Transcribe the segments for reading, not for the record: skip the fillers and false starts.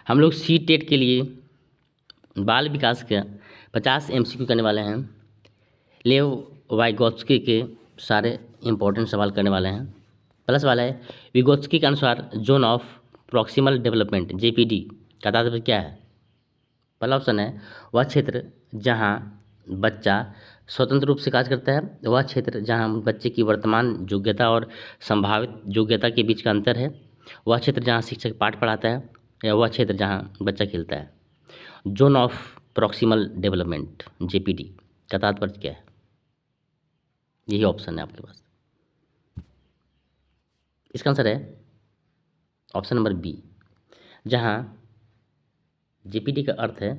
हम लोग C TET के लिए बाल विकास का 50 MCQ करने वाले हैं। लेव वाइगोत्स्की के सारे इम्पोर्टेंट सवाल करने वाले हैं। प्लस वाला है, विगोत्स्की के अनुसार zone of proximal development JPD का तात्पर्य क्या है? पहला ऑप्शन है वह क्षेत्र जहां बच्चा स्वतंत्र रूप से कार्य करता है, वह क्षेत्र जहां बच्चे की वर्तमान योग्यता और संभावित योग्यता के बीच का अंतर है, वह क्षेत्र जहां शिक्षक पाठ पढ़ाता है, या वह क्षेत्र जहां बच्चा खेलता है। Zone of proximal development JPD का तात्पर्य क्या है? यही ऑप्शन है आपके पास। इसका आंसर है ऑप्शन नंबर बी, जहां JPD का अर्थ है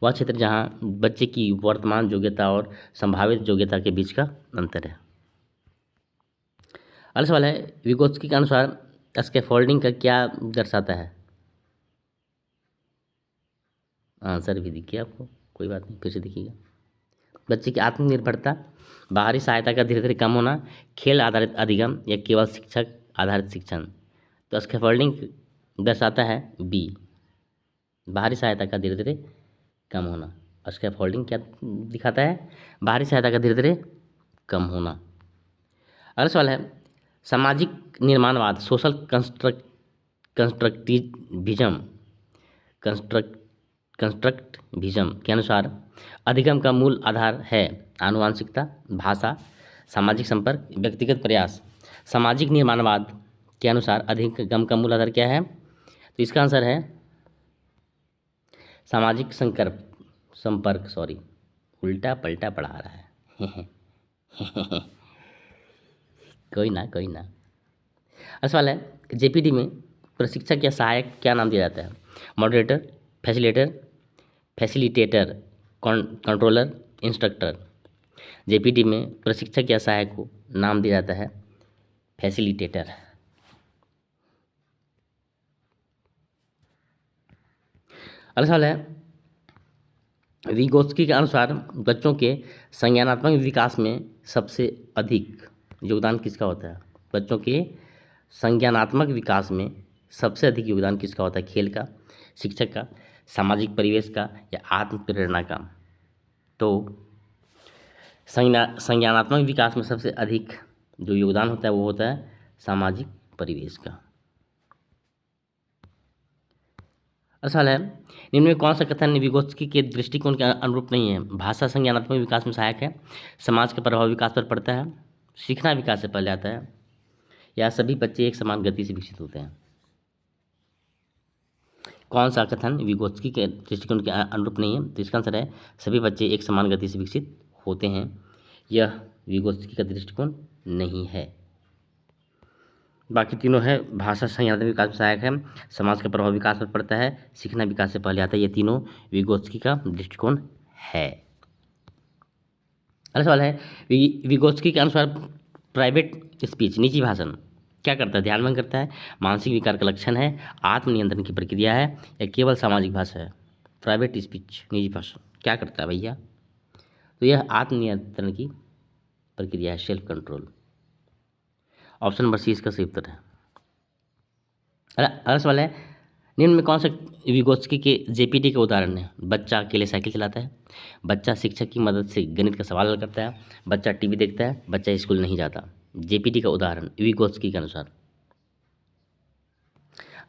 वह क्षेत्र जहां बच्चे की वर्तमान योग्यता और संभावित योग्यता के बीच का अंतर है। अगला सवाल है, विगोत्स्की के अनुसार स्कैफोल्डिंग का क्या दर्शाता है? आंसर भी दिखिए आपको, कोई बात नहीं, फिर से देखिएगा। बच्चे की आत्मनिर्भरता, बाहरी सहायता का धीरे धीरे कम होना, खेल आधारित अधिगम, या केवल शिक्षक आधारित शिक्षण। तो स्कैफोल्डिंग दर्शाता है बी, बाहरी सहायता का धीरे धीरे कम होना। स्कैफोल्डिंग क्या दिखाता है? बाहरी सहायता का धीरे धीरे कम होना। अगला सवाल है, सामाजिक निर्माणवाद सोशल कंस्ट्रक्टिविज्म के अनुसार अधिगम का मूल आधार है आनुवांशिकता, भाषा, सामाजिक संपर्क, व्यक्तिगत प्रयास। सामाजिक निर्माणवाद के अनुसार अधिगम का मूल आधार क्या है? तो इसका आंसर है सामाजिक संपर्क, सॉरी उल्टा पलटा पढ़ा रहा है कोई ना। अगला सवाल है, JPD में प्रशिक्षक या सहायक क्या नाम दिया जाता है? Moderator, facilitator, controller, instructor. JPD में प्रशिक्षक या सहायक को नाम दिया जाता है फैसिलिटेटर। अगला सवाल है, विगोत्स्की के अनुसार बच्चों के संज्ञानात्मक विकास में सबसे अधिक योगदान किसका होता है? बच्चों के संज्ञानात्मक विकास में सबसे अधिक योगदान किसका होता है? खेल का, शिक्षक का, सामाजिक परिवेश का, या आत्म प्रेरणा का? तो संज्ञानात्मक विकास में सबसे अधिक जो योगदान होता है वो होता है सामाजिक परिवेश का। असल है, निम्न में कौन सा कथन विगोत्स्की के दृष्टिकोण के अनुरूप नहीं है? भाषा संज्ञानात्मक विकास में सहायक है, समाज का प्रभाव विकास पर पड़ता है, सीखना विकास से पहले आता है, या सभी बच्चे एक समान गति से विकसित होते हैं। कौन सा कथन विगोत्स्की के दृष्टिकोण के अनुरूप नहीं है? तो इसका आंसर है सभी बच्चे एक समान गति से विकसित होते हैं। यह विगोत्स्की का दृष्टिकोण नहीं है। बाकी तीनों है, भाषा संज्ञानात्मक विकास में सहायक है, समाज का प्रभाव विकास पर पड़ता है, सीखना विकास से पहले आता है। ये तीनों विगोत्स्की का दृष्टिकोण है। अगला सवाल है, विगोत्स्की के अनुसार प्राइवेट स्पीच, निजी भाषण क्या करता है? ध्यान भंग करता है, मानसिक विकार का लक्षण है, आत्मनियंत्रण की प्रक्रिया है, या केवल सामाजिक भाषा है? प्राइवेट स्पीच, निजी भाषण क्या करता है भैया? तो यह आत्मनियंत्रण की प्रक्रिया है, self control. Option number C इसका सही उत्तर है। अगला सवाल है, निम्न में कौन सा विगोत्स्की के JPD के उदाहरण है? बच्चा अकेले साइकिल चलाता है, बच्चा शिक्षक की मदद से गणित का सवाल हल करता है, बच्चा TV देखता है, बच्चा स्कूल नहीं जाता। JPD का उदाहरण विगोत्स्की के अनुसार।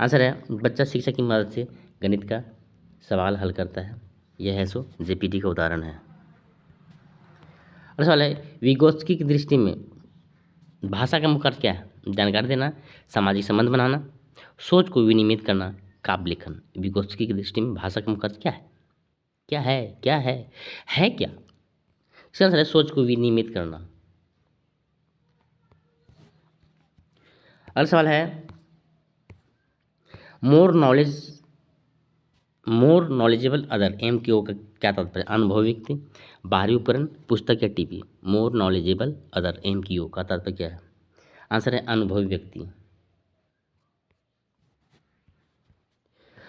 आंसर है बच्चा शिक्षक की मदद से गणित का सवाल हल करता है। यह है सो JPD का उदाहरण है। अगला सवाल है, विगोत्स्की की दृष्टि में भाषा का मुख्य अर्थ क्या है? जानकारी देना, सामाजिक संबंध बनाना, सोच को विनियमित करना, काव्य लेखन। विगोत्स्की की दृष्टि में भाषा का मुख्य अर्थ क्या है? क्या क्या? इसका आंसर है सोच को विनियमित करना। अगला सवाल है, मोर नॉलेजेबल अदर MKO का क्या तात्पर्य? अनुभवी व्यक्ति, बाहरी उपकरण, पुस्तक या TV। More knowledgeable other MKO का तात्पर्य क्या है? आंसर है अनुभवी व्यक्ति।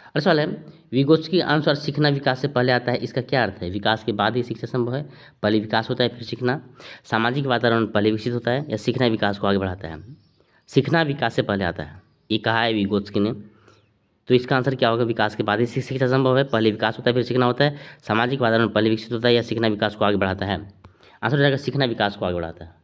अगला सवाल है, विगोत्स्की के अनुसार सीखना विकास से पहले आता है, इसका क्या अर्थ है? विकास के बाद ही शिक्षा संभव है, पहले विकास होता है फिर सीखना, सामाजिक वातावरण पहले विकसित होता है, या सीखना विकास को आगे बढ़ाता है? सीखना विकास से पहले आता है, ये कहा है विगोत्स्की ने। तो इसका आंसर क्या होगा? विकास के बाद ही शिक्षा संभव है। पहले विकास होता है फिर सीखना होता है। सामाजिक वातावरण पहले विकसित होता है या सीखना विकास को आगे बढ़ाता है? आंसर हो जाएगा सीखना विकास को आगे बढ़ाता है।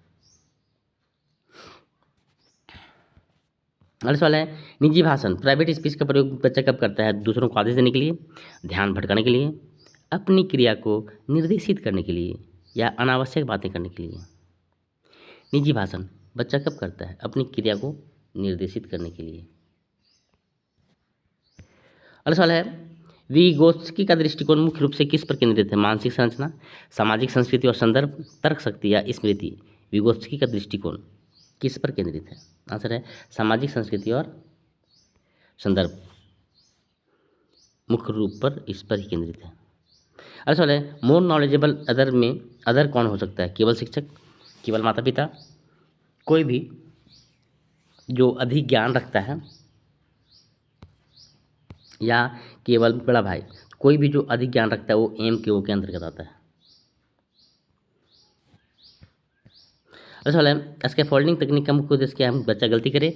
अगला सवाल है, निजी भाषण प्राइवेट स्पीच का प्रयोग बच्चा कब करता है? दूसरों को आदेश देने के लिए, ध्यान भटकाने के लिए, अपनी क्रिया को निर्देशित करने के लिए या अनावश्यक बातें करने के लिए? निजी भाषण बच्चा कब करता है? अपनी क्रिया को निर्देशित करने के लिए। अगला सवाल है, विगोत्स्की का दृष्टिकोण मुख्य रूप से किस पर केंद्रित है? मानसिक संरचना, सामाजिक संस्कृति और संदर्भ, तर्क शक्ति या स्मृति? विगोत्स्की का दृष्टिकोण किस पर केंद्रित है? आंसर है सामाजिक संस्कृति और संदर्भ, मुख्य रूप पर इस पर ही केंद्रित है। अगला सवाल है, मोर नॉलेजेबल अदर में अदर कौन हो सकता है? केवल शिक्षक, केवल माता पिता, कोई भी जो अधिक ज्ञान रखता है, या केवल बड़ा भाई? कोई भी जो अधिक ज्ञान रखता है वो एम के ओ के अंतर्गत आता है। अगला सवाल है, स्कैफोल्डिंग तकनीक का मुख्य उद्देश्य क्या है? बच्चा गलती करे,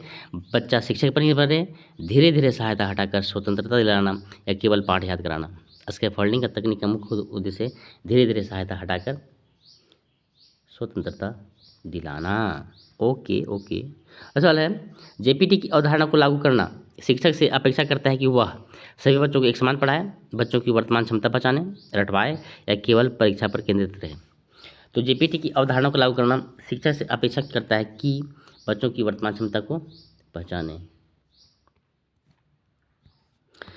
बच्चा शिक्षक पर निर्भर रहे, धीरे धीरे सहायता हटाकर स्वतंत्रता दिलाना या केवल पाठ याद कराना? स्कैफोल्डिंग का तकनीक का मुख्य उद्देश्य धीरे धीरे सहायता हटाकर स्वतंत्रता दिलाना। Okay okay. अगला सवाल है, जेपीटी की अवधारणा को लागू करना शिक्षक से अपेक्षा करता है कि वह सभी बच्चों को एक समान पढ़ाए, बच्चों की वर्तमान क्षमता पहचाने, रटवाए या केवल परीक्षा पर केंद्रित रहे? तो जेपीटी की अवधारणा को लागू करना शिक्षक से अपेक्षा करता है कि बच्चों की वर्तमान क्षमता को पहचाने।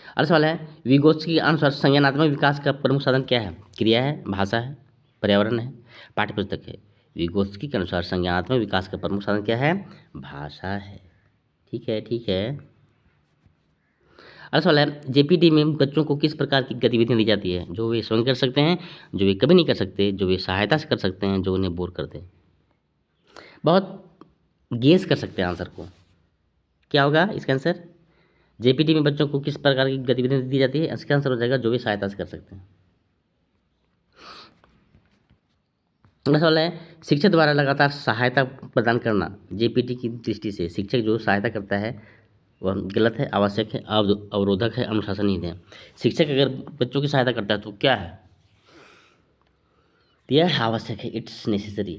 अगला सवाल है, विगोत्स्की के अनुसार संज्ञानात्मक विकास का प्रमुख साधन क्या है? क्रिया है, भाषा है, पर्यावरण है, पाठ्यपुस्तक है? विगोत्स्की के अनुसार संज्ञानात्मक विकास का प्रमुख साधन क्या है? भाषा है। ठीक है ठीक है। अगला सवाल है, जेपीटी में बच्चों को किस प्रकार की गतिविधियाँ दी जाती है? जो वे स्वयं कर सकते हैं, जो वे कभी नहीं कर सकते, जो वे सहायता से कर सकते हैं, जो उन्हें बोर कर दे? बहुत गेस कर सकते हैं आंसर को। क्या होगा इसका आंसर? जेपीटी में बच्चों को किस प्रकार की गतिविधियाँ दी जाती है? इसका आंसर हो जाएगा जो भी सहायता से कर सकते हैं। अगला सवाल है, शिक्षक द्वारा लगातार सहायता प्रदान करना जेपीटी की दृष्टि से शिक्षक जो सहायता करता है वह गलत है, आवश्यक है, अवरोधक है, अनुशासनहीन है? शिक्षक अगर बच्चों की सहायता करता है तो क्या है? यह आवश्यक है, इट्स नेसेसरी,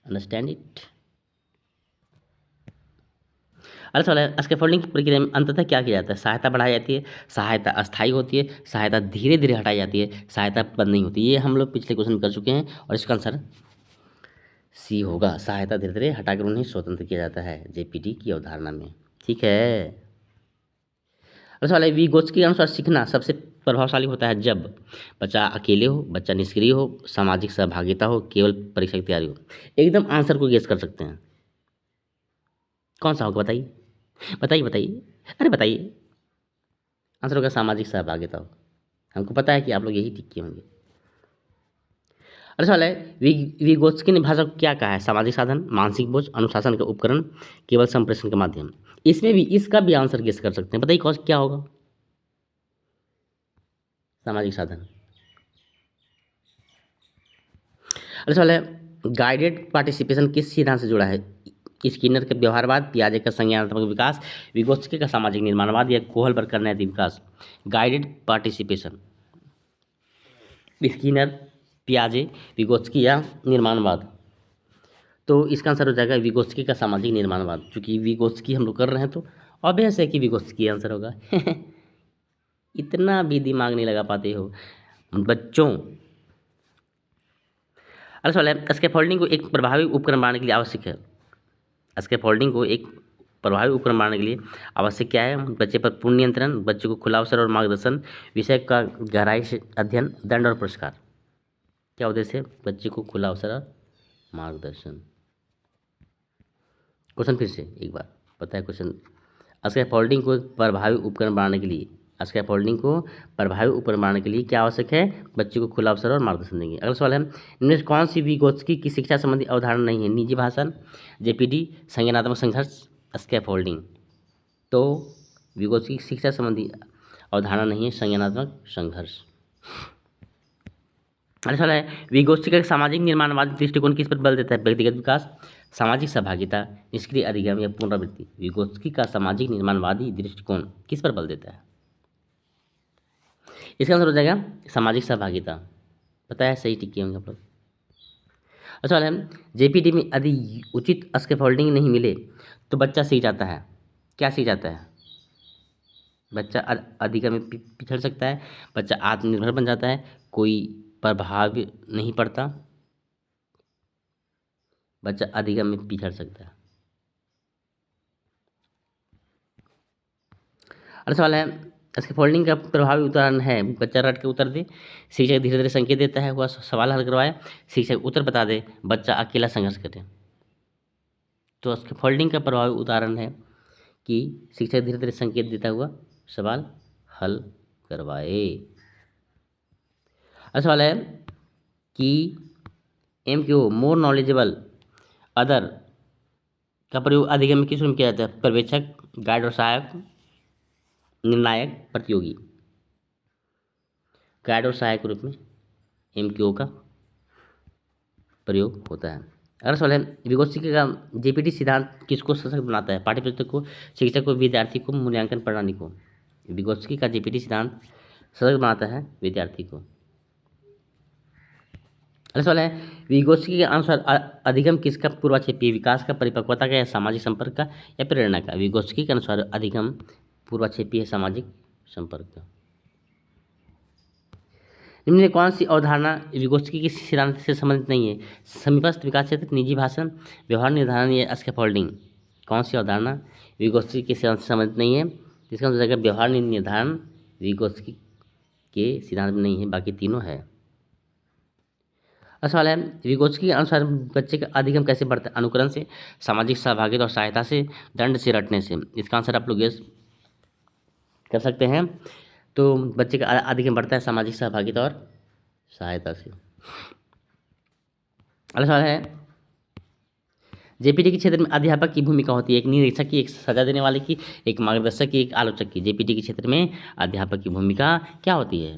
अंडरस्टैंड इट। अगला सवाल है, स्कैफोल्डिंग की प्रक्रिया में अंततः क्या किया जाता है? सहायता बढ़ाई जाती है, सहायता अस्थायी होती है, सहायता धीरे धीरे हटाई जाती है, सहायता बंद नहीं होती। ये हम लोग पिछले क्वेश्चन कर चुके हैं और इसका आंसर सी होगा, सहायता धीरे धीरे हटाकर उन्हें स्वतंत्र किया जाता है जेपीटी की अवधारणा में। ठीक है। अगला सवाल है, विगोत्स्की के अनुसार सीखना सबसे प्रभावशाली होता है जब बच्चा अकेले हो, बच्चा निष्क्रिय हो, सामाजिक सहभागिता हो, केवल परीक्षा की तैयारी हो? एकदम आंसर को गेस कर सकते हैं, कौन सा होगा? बताइए बताइए बताइए, अरे बताइए। आंसर होगा सामाजिक सहभागिता हो। हमको पता है कि आप लोग यही टिक किए होंगे। अगला सवाल है, विगोत्स्की ने भाषा को क्या कहा है? सामाजिक साधन, मानसिक बोझ, अनुशासन का उपकरण, केवल संप्रेषण का माध्यम? इसमें भी इसका भी आंसर गेस कर सकते हैं, बताइए कौन क्या होगा? सामाजिक साधन। अगला सवाल है, गाइडेड पार्टिसिपेशन किस सिद्धांत से जुड़ा है? स्किनर का व्यवहारवाद, पियाजे का संज्ञानात्मक विकास, विगोत्स्की का सामाजिक निर्माणवाद या कोहलबर्ग का नैतिक विकास? गाइडेड पार्टिसिपेशन, स्किनर, पियाजे, विगोत्स्की या निर्माणवाद? तो इसका आंसर हो जाएगा विगोत्स्की का सामाजिक निर्माणवाद। चूंकि विगोत्स्की हम लोग कर रहे हैं तो ऑब्वियस है कि विगोत्स्की आंसर होगा। इतना भी दिमाग नहीं लगा पाते हो बच्चों। अगला सवाल है, स्कैफोल्डिंग को एक प्रभावी उपकरण बनाने के लिए आवश्यक है? स्कैफोल्डिंग को एक प्रभावी उपकरण बनाने के लिए आवश्यक क्या है? बच्चे पर पूर्ण नियंत्रण, बच्चे को खुला अवसर और मार्गदर्शन, विषय का गहराई से अध्ययन, दंड और पुरस्कार? क्या उद्देश्य है? बच्चे को खुला अवसर और मार्गदर्शन। क्वेश्चन फिर से एक बार, पता है क्वेश्चन? स्कैफोल्डिंग को प्रभावी उपकरण बनाने के लिए, स्कैफोल्डिंग को प्रभावी उपकरण बनाने के लिए क्या आवश्यक है? बच्चे को खुला अवसर और मार्गदर्शन देंगे। अगला सवाल है, इनमें कौन सी विगोत्स्की की शिक्षा संबंधी अवधारणा नहीं है? निजी भाषण, जेपीटी, संज्ञानात्मक संघर्ष, स्कैफोल्डिंग? तो विगोत्स्की की शिक्षा संबंधी अवधारणा नहीं है संज्ञानात्मक संघर्ष। अगला सवाल है, विगोत्स्की का सामाजिक निर्माणवादी दृष्टिकोण किस पर बल देता है? व्यक्तिगत विकास, सामाजिक सहभागिता, निष्क्रिय अधिगम या पुनरावृत्ति। विगोत्स्की का सामाजिक निर्माणवादी दृष्टिकोण किस पर बल देता है? इसका आंसर हो जाएगा सामाजिक सहभागिता। पता है, सही टिक किए होंगे आप लोग। अच्छा सवाल है, जेपीटी में यदि उचित स्कैफोल्डिंग नहीं मिले तो बच्चा सीख जाता है। क्या सीख जाता है? बच्चा अधिगम में पिछड़ सकता है, बच्चा आत्मनिर्भर बन जाता है, कोई प्रभाव नहीं पड़ता, बच्चा अधिगम में पिछड़ सकता है। अगला सवाल है, स्कैफोल्डिंग का प्रभावी उदाहरण है। बच्चा रट के उत्तर दे, शिक्षक धीरे धीरे संकेत देता है, वह सवाल हल करवाए, शिक्षक उत्तर बता दे, बच्चा अकेला संघर्ष करे। तो स्कैफोल्डिंग का प्रभावी उदाहरण है कि शिक्षक धीरे धीरे संकेत देता हुआ सवाल हल करवाए। अगला सवाल है कि MQ मोर नॉलेजेबल अदर का प्रयोग अधिगम में किस रूप में किया जाता है? पर्यवेक्षक, गाइड और सहायक, निर्णायक, प्रतियोगी। गाइड और सहायक के रूप में MQ का प्रयोग होता है। अगला सवाल है, विगोत्स्की का जेपीटी सिद्धांत किसको सशक्त बनाता है? पाठ्य पुस्तक को, शिक्षक को, विद्यार्थी को, मूल्यांकन प्रणाली को। विगोत्स्की का जेपीटी सिद्धांत सशक्त बनाता है विद्यार्थी को। अगला सवाल है, विगोत्स्की के अनुसार अधिगम किसका पूर्वाक्षेपीय? विकास का, परिपक्वता का, या सामाजिक संपर्क का, या प्रेरणा का? विगोत्स्की के अनुसार अधिगम पूर्वाक्षेपीय है सामाजिक संपर्क का। निम्न में कौन सी अवधारणा विगोत्स्की के सिद्धांत से संबंधित नहीं है? समीपस्थ विकास क्षेत्र, निजी भाषण, व्यवहार निर्धारण या स्कैफोल्डिंग। कौन सी अवधारणा विगोत्स्की के सिद्धांत से संबंधित नहीं है? इसका मतलब है व्यवहार निर्धारण विगोत्स्की के सिद्धांत में नहीं है, बाकी तीनों है। सवाल है, विगोत्स्की के अनुसार बच्चे का अधिगम कैसे बढ़ता है? अनुकरण से, सामाजिक सहभागिता और सहायता से, दंड से, रटने से। इसका आंसर आप लोग गेस कर सकते हैं। तो बच्चे का अधिगम बढ़ता है सामाजिक सहभागिता और सहायता से। अगला सवाल है, जेपीटी के क्षेत्र में अध्यापक की भूमिका होती है? एक निरीक्षक की, एक सजा देने वाले की, एक मार्गदर्शक की, एक आलोचक की। जेपीटी के क्षेत्र में अध्यापक की भूमिका क्या होती है?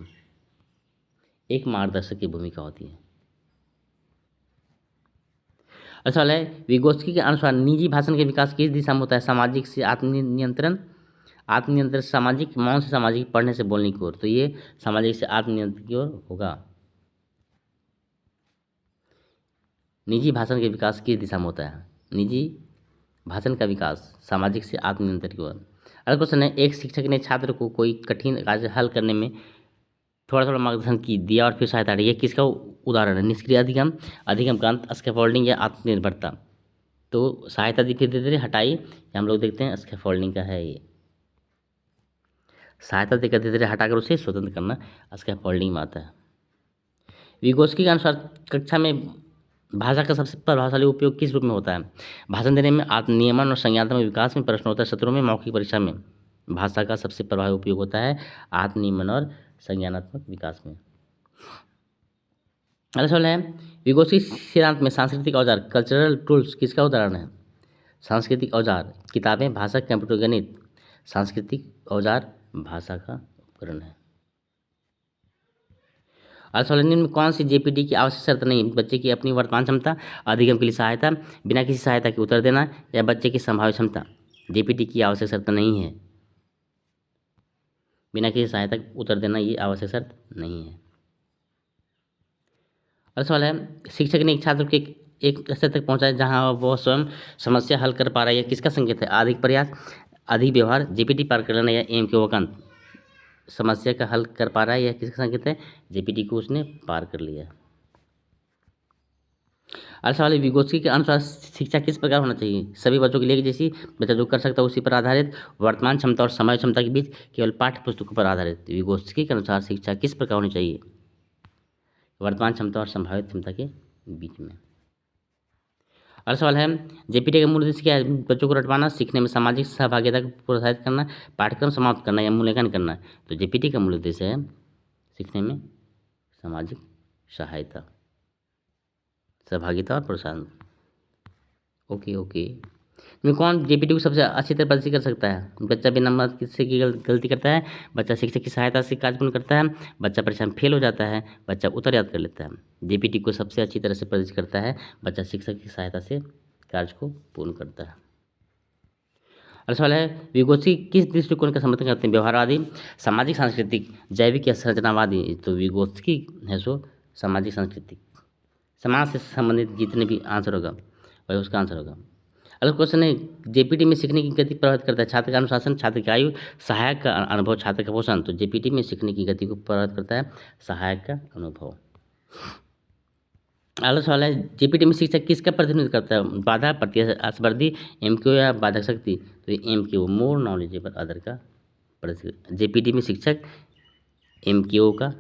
एक मार्गदर्शक की भूमिका होती है। अगला सवाल है, विगोत्स्की के अनुसार निजी भाषण के विकास किस दिशा में होता है? सामाजिक से आत्मनियंत्रण, आत्मनियंत्रण सामाजिक, मौन से सामाजिक, पढ़ने से बोलने की ओर। तो ये सामाजिक से आत्मनियंत्रण की ओर होगा। निजी भाषण के विकास किस दिशा में होता है? निजी भाषण का विकास सामाजिक से आत्मनियंत्रण की ओर। अगला क्वेश्चन है, एक शिक्षक ने छात्र को कोई कठिन कार्य हल करने में थोड़ा थोड़ा मार्गदर्शन की दिया और फिर सहायता दी। ये किसका उदाहरण है? निष्क्रिय अधिगम, अधिगम का अंत, स्कैफोल्डिंग या आत्मनिर्भरता। तो सहायता दी, फिर धीरे धीरे हटाई, हम लोग देखते हैं स्कैफोल्डिंग का है ये। सहायता देकर धीरे धीरे हटाकर उसे स्वतंत्र करना स्कैफोल्डिंग में आता है। विगोत्स्की के अनुसार कक्षा में भाषा का सबसे प्रभावशाली उपयोग किस रूप में होता है? भाषण देने में, आत्मनियमन और संज्ञानात्मक विकास में, प्रश्नोत्तर सत्रों में, मौखिक परीक्षा में। भाषा का सबसे प्रभावी उपयोग होता है आत्मनियमन और संज्ञानात्मक विकास में। अगला सवाल है, विगोत्स्की सिद्धांत में सांस्कृतिक औजार, कल्चरल टूल्स किसका उदाहरण है? सांस्कृतिक औजार, किताबें, भाषा, कंप्यूटर, गणित। सांस्कृतिक औजार भाषा का उपकरण है। अगला में कौन सी जेपीटी की आवश्यक शर्त नहीं? बच्चे की अपनी वर्तमान क्षमता, अधिगम के लिए सहायता, बिना किसी सहायता के उत्तर देना, या बच्चे की संभावित क्षमता। जेपीटी की आवश्यक शर्त नहीं है, बिना किसी सहायता के उत्तर देना ये आवश्यक शर्त नहीं है। अगला सवाल है, शिक्षक ने एक छात्र के एक स्तर तक पहुंचाया जहां वह स्वयं समस्या हल कर पा रहा है, यह किसका संकेत है? अधिक प्रयास, अधिक व्यवहार, जेपीटी पार कर लेना, या MQ का अंत। समस्या का हल कर पा रहा है, यह किसका संकेत है? जेपीटी को उसने पार कर लिया। अगला सवाल है, विगोत्स्की के अनुसार शिक्षा किस प्रकार होना चाहिए? सभी बच्चों के लिए जैसी, बच्चा जो कर सकता है उसी पर आधारित, वर्तमान क्षमता और समय क्षमता के बीच, केवल पाठ्य पुस्तकों पर आधारित। विगोत्स्की के अनुसार शिक्षा किस प्रकार होनी चाहिए? वर्तमान क्षमता और संभावित क्षमता के बीच में। अगला सवाल है, जेपीटी का मूल उद्देश्य क्या है? बच्चों को रटवाना, सीखने में सामाजिक सहभागिता को प्रोत्साहित करना, पाठ्यक्रम समाप्त करना, या मूल्यांकन करना। तो जेपीटी का मूल उद्देश्य है सीखने में सामाजिक सहायता, सहभागिता और प्रोत्साहन। ओके में कौन जेपीटी को सबसे अच्छी तरह प्रदर्शित कर सकता है? बच्चा बिना मदद किसी की गलती करता है, बच्चा शिक्षक की सहायता से कार्य पूर्ण करता है, बच्चा परीक्षा में फेल हो जाता है, बच्चा उत्तर याद कर लेता है। जेपीटी को सबसे अच्छी तरह से प्रदर्शित करता है बच्चा शिक्षक की सहायता से कार्य को पूर्ण करता है। अगला सवाल है विगोत्स्की किस दृष्टिकोण का समर्थन करते हैं? व्यवहारवादी, सामाजिक सांस्कृतिक, जैविक या संरचनावादी? तो विगोत्स्की है सो सामाजिक सांस्कृतिक, समाज से संबंधित जितने भी आंसर होगा वही उसका आंसर होगा। अगला क्वेश्चन है जेपीटी में सीखने की गति प्रभावित करता है? छात्र का अनुशासन, छात्र की आयु, सहायक का अनुभव, छात्र का पोषण? तो जेपीटी में सीखने की गति को प्रभावित करता है सहायक का अनुभव। अगला सवाल है जेपीटी में शिक्षक किसका प्रतिनिधित्व करता है? बाधा, प्रतिस्पर्धी, एमक्यू या बाधक शक्ति? तो एमक्यू, मोर नॉलेजेबल अदर का प्रतिनिधित्व। जेपीटी में शिक्षक एमक्यू का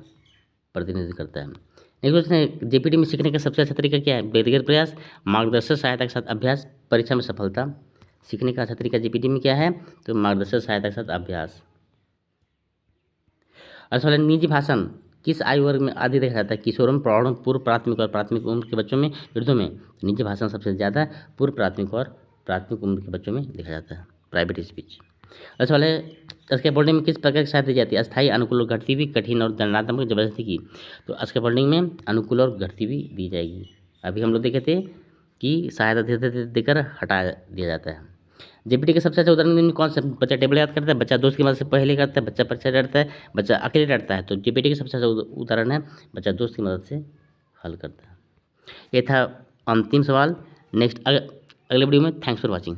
प्रतिनिधित्व करता है। नेक्स्ट क्वेश्चन है जेपीटी में सीखने का सबसे अच्छा तरीका क्या है? व्यक्तिगत प्रयास, मार्गदर्शक सहायता के साथ अभ्यास, परीक्षा में सफलता? सीखने का अच्छा तरीका जेपीटी में क्या है? तो मार्गदर्शक सहायता के साथ अभ्यास। अगला सवाल है निजी भाषण किस आयु वर्ग में आदि देखा जाता है? किशोरों में, प्रौढ़ों, पूर्व प्राथमिक और प्राथमिक उम्र के बच्चों में, वृद्धों में? निजी भाषण सबसे ज़्यादा पूर्व प्राथमिक और प्राथमिक उम्र के बच्चों में देखा जाता है, प्राइवेट स्पीच। अगला सवाल है स्कैफोल्डिंग में किस प्रकार की सहायता दी जाती है? अस्थायी, अनुकूल और घटती हुई, कठिन और दंडात्मक, जबरदस्ती की? तो स्कैफोल्डिंग में अनुकूल और घटती हुई दी जाएगी। अभी हम लोग देखे थे कि सहायता देकर हटा दिया जाता है। जेपीटी का सबसे अच्छा उदाहरण में कौन सा? बच्चा टेबल याद करता है, बच्चा दोस्त की मदद से पहले करता है, बच्चा परीक्षा डरता है, बच्चा अकेले डरता है? तो जेपीटी का सबसे अच्छा उदाहरण है बच्चा दोस्त की मदद से हल करता है। ये था अंतिम सवाल। नेक्स्ट अगले वीडियो में। Thanks for watching.